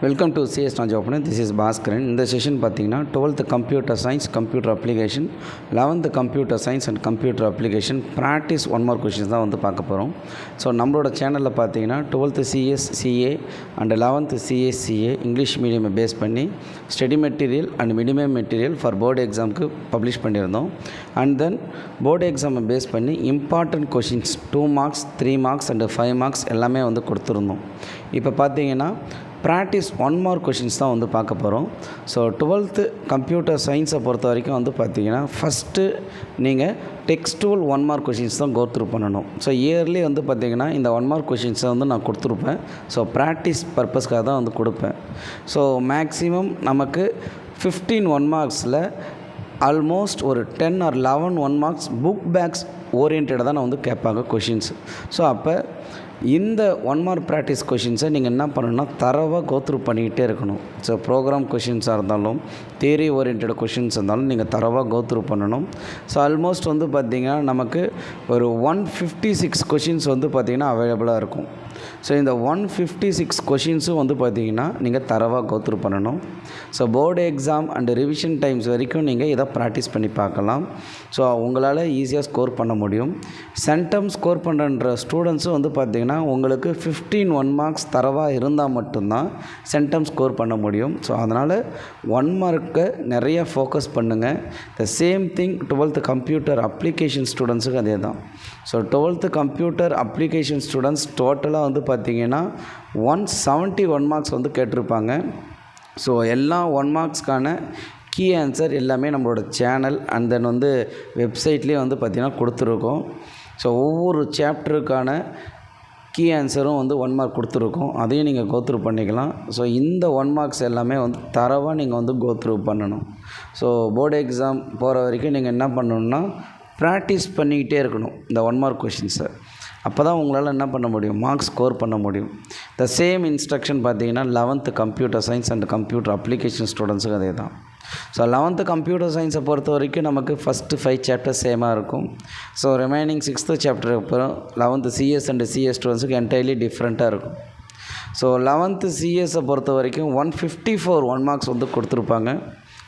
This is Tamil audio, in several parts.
Welcome to CS knowledge opener. This is Bhaskaran. இந்த செஷன் பார்த்தீங்கன்னா 12th computer science computer application, 11th computer science and computer application practice 1 mark questions தான் வந்து பார்க்க போகிறோம். ஸோ நம்மளோட சேனலில் பார்த்தீங்கன்னா 12th CS CA and 11th CS CA English மீடியமை பேஸ் பண்ணி study material and minimum material for board எக்ஸாமுக்கு பப்ளிஷ் பண்ணியிருந்தோம். அண்ட் தென் போர்டு எக்ஸாமை பேஸ் பண்ணி important questions 2 marks 3 marks and 5 marks எல்லாமே வந்து கொடுத்துருந்தோம். இப்போ பார்த்தீங்கன்னா ப்ராக்டிஸ் 1 மார்க் கொஷின்ஸ் தான் வந்து பார்க்க போகிறோம். ஸோ 12th கம்ப்யூட்டர் சயின்ஸை பொறுத்த வரைக்கும் வந்து பார்த்திங்கன்னா ஃபஸ்ட்டு நீங்கள் டெக்ஸ்டுவல் 1 மார்க் கொஷின்ஸ் தான் கோத்ரூ பண்ணணும். ஸோ இயர்லி வந்து பார்த்திங்கன்னா இந்த 1 மார்க் கொஷின்ஸை வந்து நான் கொடுத்துருப்பேன். ஸோ ப்ராக்டிஸ் பர்பஸ்க்காக தான் வந்து கொடுப்பேன். ஸோ மேக்ஸிமம் நமக்கு 15 1 மார்க்ஸில் ஆல்மோஸ்ட் ஒரு 10 or 11 1 மார்க்ஸ் புக் பேக்ஸ் ஓரியன்டாக தான் வந்து கேட்பாங்க கொஷின்ஸ். ஸோ அப்போ இந்த 1 மார்க் ப்ராக்டிஸ் கொஷின்ஸை நீங்கள் என்ன பண்ணணும்னா தரவாக கோத்ரூ பண்ணிக்கிட்டே இருக்கணும். ஸோ ப்ரோக்ராம் கொஷின்ஸாக இருந்தாலும் தியரி ஓரியன்ட் கொஷின்ஸ் இருந்தாலும் நீங்கள் தரவாக கோத்ரூ பண்ணணும். ஸோ ஆல்மோஸ்ட் வந்து பார்த்திங்கன்னா நமக்கு ஒரு 156 கொஷின்ஸ் வந்து பார்த்திங்கன்னா அவைலபிளாக இருக்கும். ஸோ இந்த 156 கொஷின்ஸும் வந்து பார்த்திங்கன்னா நீங்கள் தரவாக கோத்ரூ பண்ணணும். So board exam and revision times வரைக்கும் நீங்கள் இதை ப்ராக்டிஸ் பண்ணி பார்க்கலாம். ஸோ உங்களால் ஈஸியாக ஸ்கோர் பண்ண முடியும். சென்டம் ஸ்கோர் பண்ணுற ஸ்டூடெண்ட்ஸும் வந்து பார்த்திங்கன்னா உங்களுக்கு 15 1 மார்க்ஸ் தரவாக இருந்தால் மட்டும்தான் சென்டம் ஸ்கோர் பண்ண முடியும். ஸோ அதனால் 1 மார்க்கை நிறைய ஃபோக்கஸ் பண்ணுங்கள். The same thing 12th computer application ஸ்டூடெண்ட்ஸுக்கு அதே தான். So 12th computer application students டோட்டலாக வந்து பார்த்திங்கன்னா 171 மார்க்ஸ் வந்து கேட்டிருப்பாங்க. ஸோ எல்லா 1 மார்க்ஸ்க்கான கீ ஆன்சர் எல்லாமே நம்மளோட சேனல் அண்ட் தென் வந்து வெப்சைட்லேயே வந்து பார்த்திங்கன்னா கொடுத்துருக்கோம். ஸோ ஒவ்வொரு சாப்டருக்கான கீ ஆன்சரும் வந்து 1 மார்க் கொடுத்துருக்கோம். அதையும் நீங்கள் கோத்ரூ பண்ணிக்கலாம். ஸோ இந்த 1 மார்க்ஸ் எல்லாமே வந்து தரவாக நீங்கள் வந்து கோத்ரூ பண்ணணும். ஸோ போர்டு எக்ஸாம் போகிற வரைக்கும் நீங்கள் என்ன பண்ணணுன்னா ப்ராக்டிஸ் பண்ணிக்கிட்டே இருக்கணும் இந்த 1 மார்க் கொஷின்ஸை. அப்போ தான் உங்களால் என்ன பண்ண முடியும், மார்க்ஸ் ஸ்கோர் பண்ண முடியும். த சேம் இன்ஸ்ட்ரக்ஷன் பார்த்தீங்கன்னா 11th computer science and computer application ஸ்டூடெண்ட்ஸுக்கு அதே தான். ஸோ 11th கம்ப்யூட்டர் சயின்ஸை பொறுத்த வரைக்கும் நமக்கு ஃபஸ்ட்டு 5 சாப்டர் சேமாக இருக்கும். ஸோ ரிமைனிங் 6th சாப்டர் அப்புறம் 11th சிஎஸ் அண்ட் சிஎஸ் ஸ்டூடெண்ட்ஸுக்கு என்டையர்லி டிஃப்ரெண்ட்டாக இருக்கும். ஸோ 11th சிஎஸை பொறுத்த வரைக்கும் 154 1 மார்க்ஸ் வந்து கொடுத்துருப்பாங்க.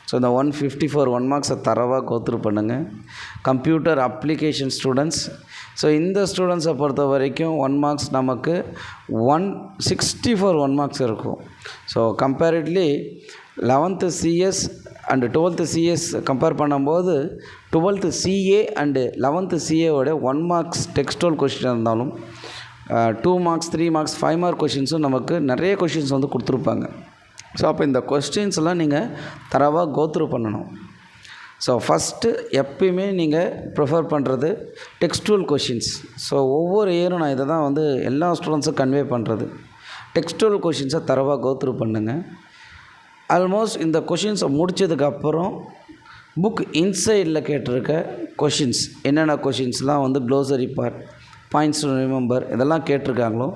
ஸோ இந்த 154 1 மார்க்ஸை தரவாக கோத்ரூ பண்ணுங்கள். கம்ப்யூட்டர் அப்ளிகேஷன் ஸ்டூடெண்ட்ஸ், ஸோ இந்த ஸ்டூடெண்ட்ஸை பொறுத்த வரைக்கும் 1 மார்க்ஸ் நமக்கு 164 1 மார்க்ஸ் இருக்கும். So comparatively 11th CS and 12th CS compare பண்ணும்போது 12th சிஏ அண்டு 11th சிஏவோட 1 மார்க்ஸ் டெக்ஸ்டுவல் கொஷின் இருந்தாலும் 2 மார்க்ஸ் 3 மார்க்ஸ் 5 மார்க் கொஷின்ஸும் நமக்கு நிறைய கொஷின்ஸ் வந்து கொடுத்துருப்பாங்க. ஸோ அப்போ இந்த கொஸ்டின்ஸ்லாம் நீங்கள் தரவாக கோத்ரூ பண்ணணும். ஸோ ஃபஸ்ட்டு எப்பயுமே நீங்கள் ப்ரிஃபர் பண்ணுறது டெக்ஸ்டுவல் கொஷின்ஸ். ஸோ ஒவ்வொரு இயரும் நான் இதை தான் வந்து எல்லா ஸ்டூடெண்ட்ஸும் கன்வே பண்ணுறது. டெக்ஸ்டுவல் கொஷின்ஸை தரவாக கோத்ரூ பண்ணுங்கள். ஆல்மோஸ்ட் இந்த கொஷின்ஸை முடித்ததுக்கப்புறம் புக் இன்சைடில் கேட்டிருக்க கொஷின்ஸ் என்னென்ன கொஷின்ஸ்லாம் வந்து glossary part, points to remember இதெல்லாம் கேட்டிருக்காங்களோ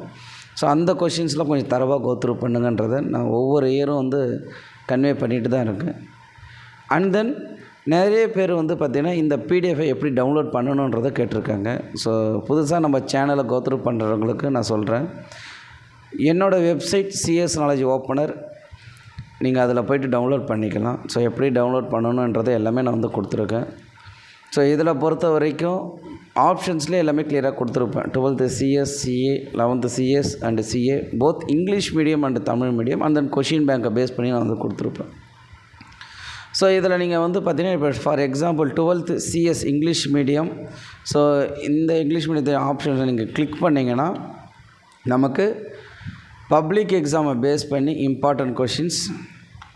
ஸோ அந்த கொஷின்ஸ்லாம் கொஞ்சம் தரவாக கோத்ரூ பண்ணுங்கன்றதை நான் ஒவ்வொரு இயரும் வந்து கன்வே பண்ணிட்டு தான் இருக்கேன். அண்ட் தென் நிறைய பேர் வந்து பார்த்திங்கன்னா இந்த பிடிஎஃபை எப்படி டவுன்லோட் பண்ணணுன்றதை கேட்டிருக்காங்க. ஸோ புதுசாக நம்ம சேனலை கோத்ரூ பண்ணுறவங்களுக்கு நான் சொல்கிறேன், என்னோடய வெப்சைட் சிஎஸ் நாலேஜ் ஓப்பனர், நீங்கள் அதில் போய்ட்டு டவுன்லோட் பண்ணிக்கலாம். ஸோ எப்படி டவுன்லோட் பண்ணணுன்றதை எல்லாமே நான் வந்து கொடுத்துருக்கேன். ஸோ இதில் பொறுத்த வரைக்கும் ஆப்ஷன்ஸ்லேயே எல்லாமே கிளியராக கொடுத்துருப்பேன். 12th CS CA, 11th CS and CA both English medium and Tamil medium and then question பேங்கை பேஸ் பண்ணி நான் வந்து கொடுத்துருப்பேன். ஸோ இதில் நீங்கள் வந்து பார்த்திங்கன்னா இப்போ for example 12th CS English medium, so இந்த இங்கிலீஷ் மீடியத்தை ஆப்ஷன்ஸை நீங்கள் கிளிக் பண்ணிங்கன்னா நமக்கு பப்ளிக் எக்ஸாமை பேஸ் பண்ணி important questions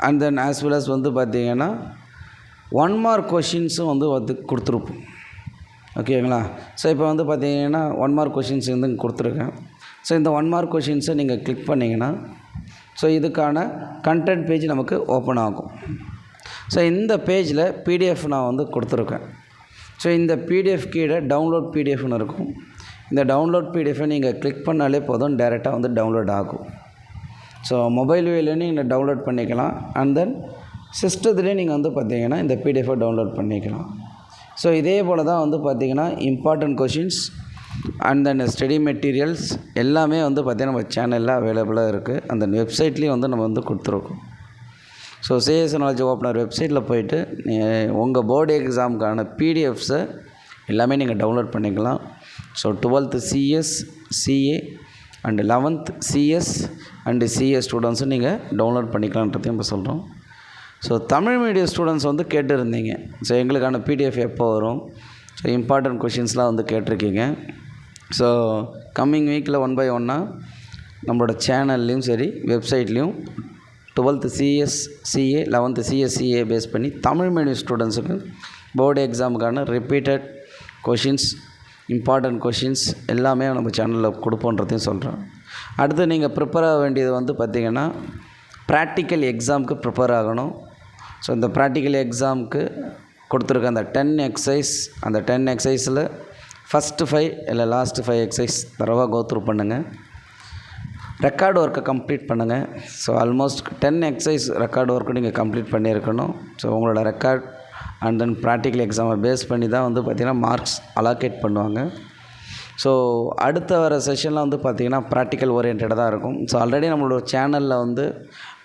and then as well as வந்து பார்த்திங்கன்னா 1 மார்க் கொஷின்ஸும் வந்து கொடுத்துருப்போம். ஓகேங்களா? ஸோ இப்போ வந்து பார்த்திங்கன்னா 1 மார்க் கொஷின்ஸ் வந்து கொடுத்துருக்கேன். ஸோ இந்த 1 மார்க் கொஷின்ஸை நீங்கள் கிளிக் பண்ணிங்கன்னா ஸோ இதுக்கான கண்டென்ட் பேஜ் நமக்கு ஓப்பன் ஆகும். ஸோ இந்த பேஜில் பிடிஎஃப் நான் வந்து கொடுத்துருக்கேன். ஸோ இந்த பிடிஎஃப் கீழே டவுன்லோட் பிடிஎஃப்னு இருக்கும். இந்த டவுன்லோட் பிடிஎஃபை நீங்கள் கிளிக் பண்ணாலே போதும், டைரெக்டாக வந்து டவுன்லோட் ஆகும். ஸோ மொபைல் வேலையும் நீங்கள் டவுன்லோட் பண்ணிக்கலாம் அண்ட் தென் சிஸ்டத்துலேயே நீங்கள் வந்து பார்த்திங்கன்னா இந்த பிடிஎஃபை டவுன்லோட் பண்ணிக்கலாம். ஸோ இதே போல் தான் வந்து பார்த்திங்கன்னா important questions and then study materials எல்லாமே வந்து பார்த்திங்கன்னா நம்ம சேனலில் அவைலபிளாக இருக்குது. அந்த வெப்சைட்லேயும் வந்து நம்ம வந்து கொடுத்துருக்கோம். ஸோ சிஎஸ் நாலேஜ் ஓப்பனர் வெப்சைட்டில் போய்ட்டு உங்கள் போர்டு எக்ஸாமுக்கான பிடிஎஃப்ஸை எல்லாமே நீங்கள் டவுன்லோட் பண்ணிக்கலாம். So 12th CS, CA and 11th CS and CA ஸ்டூடெண்ட்ஸும் நீங்கள் டவுன்லோட் பண்ணிக்கலான்றதையும் இப்போ சொல்கிறோம். ஸோ தமிழ் மீடியம் ஸ்டூடெண்ட்ஸ் வந்து கேட்டுருந்தீங்க, ஸோ எங்களுக்கான பிடிஎஃப் எப்போ வரும், ஸோ இம்பார்ட்டன்ட் கொஷின்ஸ்லாம் வந்து கேட்டிருக்கீங்க. ஸோ கம்மிங் வீக்கில் 1 by 1 நம்மளோட சேனல்லையும் சரி வெப்சைட்லேயும் 12th CS, CA, 11th CS, CA base பண்ணி தமிழ் மீடியம் ஸ்டூடெண்ட்ஸுக்கு போர்டு எக்ஸாமுக்கான ரிப்பீட்டட் கொஷின்ஸ், இம்பார்ட்டன்ட் கொஷின்ஸ் எல்லாமே நம்ம சேனலில் கொடுப்போன்றதையும் சொல்கிறோம். அடுத்து நீங்கள் ப்ரிப்பேர் ஆக வேண்டியது வந்து பார்த்திங்கன்னா ப்ராக்டிக்கல் எக்ஸாமுக்கு ப்ரிப்பேர் ஆகணும். ஸோ இந்த ப்ராக்டிக்கல் எக்ஸாமுக்கு கொடுத்துருக்க அந்த 10 எக்ஸசைஸ், அந்த 10 எக்ஸசைஸில் ஃபஸ்ட்டு 5 இல்லை லாஸ்ட்டு 5 எக்ஸசைஸ் தரவாக கோத்ரூ பண்ணுங்கள். ரெக்கார்டு ஒர்க்கை கம்ப்ளீட் பண்ணுங்கள். So almost 10 exercise record work நீங்கள் கம்ப்ளீட் பண்ணியிருக்கணும். ஸோ உங்களோட ரெக்கார்ட் அண்ட் தென் ப்ராக்டிக்கல் எக்ஸாமை பேஸ் பண்ணி தான் வந்து பார்த்திங்கன்னா மார்க்ஸ் அலாக்கேட் பண்ணுவாங்க. ஸோ அடுத்த வர செஷனில் வந்து பார்த்திங்கன்னா ப்ராக்டிக்கல் ஓரியன்டாக தான் இருக்கும். ஸோ ஆல்ரெடி நம்மளோட சேனலில் வந்து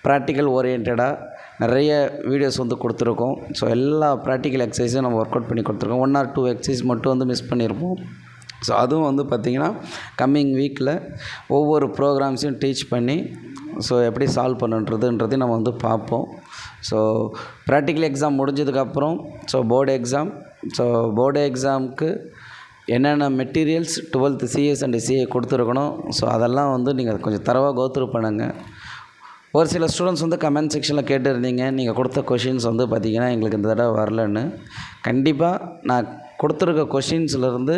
ப்ராக்டிக்கல் ஓரியன்டாக நிறைய வீடியோஸ் வந்து கொடுத்துருக்கோம். ஸோ எல்லா ப்ராக்டிக்கல் எக்ஸசைஸும் நம்ம ஒர்க் அவுட் பண்ணி கொடுத்துருக்கோம். 1 or 2 எக்ஸசைஸ் மட்டும் வந்து மிஸ் பண்ணியிருப்போம். ஸோ அதுவும் வந்து பார்த்திங்கன்னா கம்மிங் வீக்கில் ஒவ்வொரு ப்ரோக்ராம்ஸையும் டீச் பண்ணி ஸோ எப்படி சால்வ் பண்ணுன்றதுன்றதையும் நம்ம வந்து பார்ப்போம். ஸோ ப்ராக்டிக்கல் எக்ஸாம் முடிஞ்சதுக்கப்புறம் ஸோ போர்டு எக்ஸாமுக்கு என்னென்ன materials 12th CS and CA கொடுத்துருக்கணும். ஸோ அதெல்லாம் வந்து நீங்கள் கொஞ்சம் தரவாக கோத்ரூ பண்ணுங்கள். ஒரு சில ஸ்டூடெண்ட்ஸ் வந்து கமெண்ட் செக்ஷனில் கேட்டுருந்தீங்க, நீங்கள் கொடுத்த கொஷின்ஸ் வந்து பார்த்திங்கன்னா எங்களுக்கு இந்த தடவை வரலன்னு. கண்டிப்பாக நான் கொடுத்துருக்க கொஷின்ஸ்லேருந்து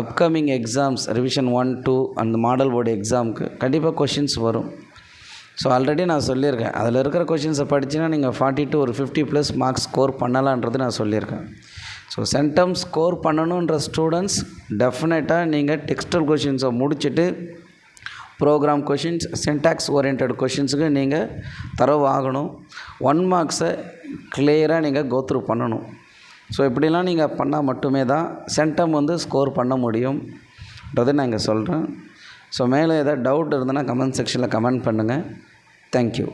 அப்கமிங் எக்ஸாம்ஸ் ரிவிஷன் 1, 2 அந்த மாடல் போர்டு எக்ஸாமுக்கு கண்டிப்பாக கொஷின்ஸ் வரும். ஸோ ஆல்ரெடி நான் சொல்லியிருக்கேன், அதில் இருக்கிற கொஷின்ஸை படிச்சுன்னா நீங்கள் 40 to 50+ மார்க்ஸ் ஸ்கோர் பண்ணலான்றது நான் சொல்லியிருக்கேன். ஸோ சென்டம் ஸ்கோர் பண்ணணுன்ற ஸ்டூடெண்ட்ஸ் டெஃபினட்டாக நீங்கள் டெக்ஸ்டல் கொஷின்ஸை முடிச்சுட்டு ப்ரோக்ராம் கொஷின்ஸ், சின்டாக்ஸ் ஓரியன்ட் கொஷின்ஸுக்கு நீங்கள் தரவு ஆகணும். 1 மார்க்ஸை கிளியராக நீங்கள் கோத்ரூ பண்ணணும். ஸோ இப்படிலாம் நீங்கள் பண்ணால் மட்டுமே தான் சென்டம் வந்து ஸ்கோர் பண்ண முடியும்ன்றதை நான் இங்கே சொல்கிறேன். ஸோ மேலே ஏதாவது டவுட் இருந்ததுன்னா கமெண்ட் செக்ஷனில் கமெண்ட் பண்ணுங்கள். தேங்க்யூ.